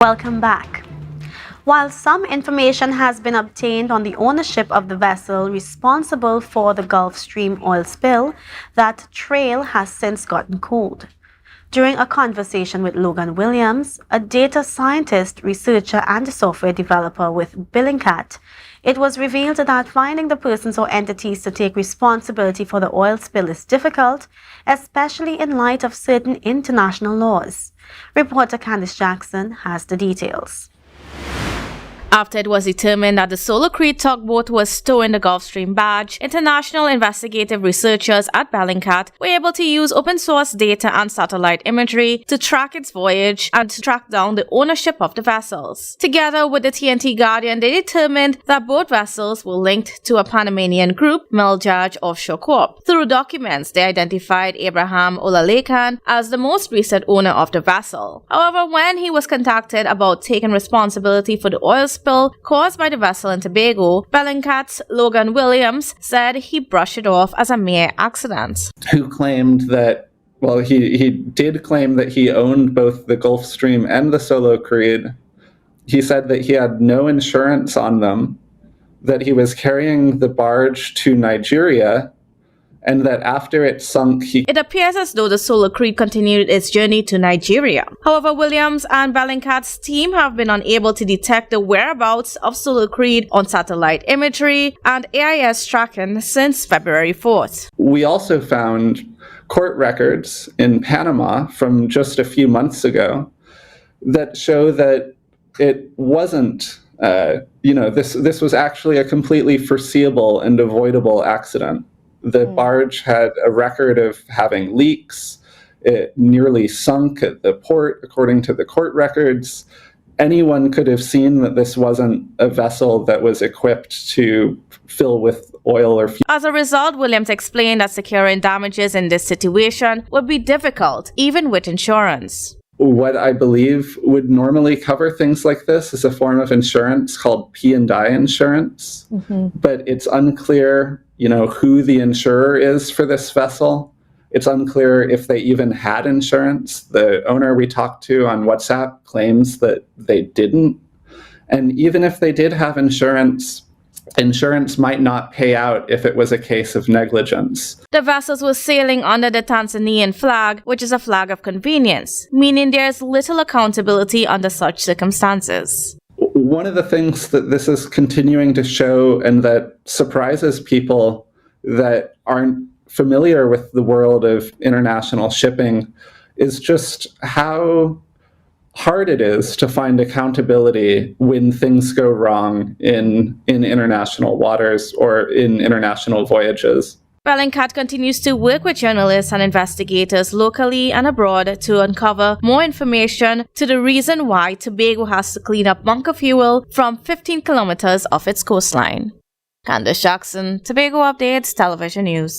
Welcome back. While some information has been obtained on the ownership of the vessel responsible for the Gulfstream oil spill, that trail has since gotten cold. During a conversation with Logan Williams, a data scientist, researcher, and software developer with Bellingcat, it was revealed that finding the persons or entities to take responsibility for the oil spill is difficult, especially in light of certain international laws. Reporter Kandace Jackson has the details. After it was determined that the Solar Creed tugboat was stowing the Gulfstream barge, international investigative researchers at Bellingcat were able to use open-source data and satellite imagery to track its voyage and to track down the ownership of the vessels. Together with the TNT Guardian, they determined that both vessels were linked to a Panamanian group, Meljaj Offshore Corp. Through documents, they identified Abraham Olalekan as the most recent owner of the vessel. However, when he was contacted about taking responsibility for the oil spill caused by the vessel in Tobago, Bellingcat's Logan Williams said he brushed it off as a mere accident. Who claimed that, well, he did claim that he owned both the Gulfstream and the Solar Creed. He said that he had no insurance on them, that he was carrying the barge to Nigeria, and that after it sunk, It appears as though the Solar Creed continued its journey to Nigeria. However, Williams and Bellingcat's team have been unable to detect the whereabouts of Solar Creed on satellite imagery and AIS tracking since February 4th. We also found court records in Panama from just a few months ago that show that it wasn't, this was actually a completely foreseeable and avoidable accident. The barge had a record of having leaks. It nearly sunk at the port, according to the court records. Anyone could have seen that this wasn't a vessel that was equipped to fill with oil or fuel. As a result, Williams explained that securing damages in this situation would be difficult, even with insurance. What I believe would normally cover things like this is a form of insurance called P&I insurance, but it's unclear who the insurer is for this vessel. It's unclear if they even had insurance. The owner we talked to on WhatsApp claims that they didn't. And even if they did have insurance, insurance might not pay out if it was a case of negligence. The vessels were sailing under the Tanzanian flag, which is a flag of convenience, meaning there is little accountability under such circumstances. One of the things that this is continuing to show, and that surprises people that aren't familiar with the world of international shipping, is just how hard it is to find accountability when things go wrong in international waters or in international voyages. Bellingcat continues to work with journalists and investigators locally and abroad to uncover more information to the reason why Tobago has to clean up bunker fuel from 15 kilometers off its coastline. Kandace Jackson, Tobago Updates Television News.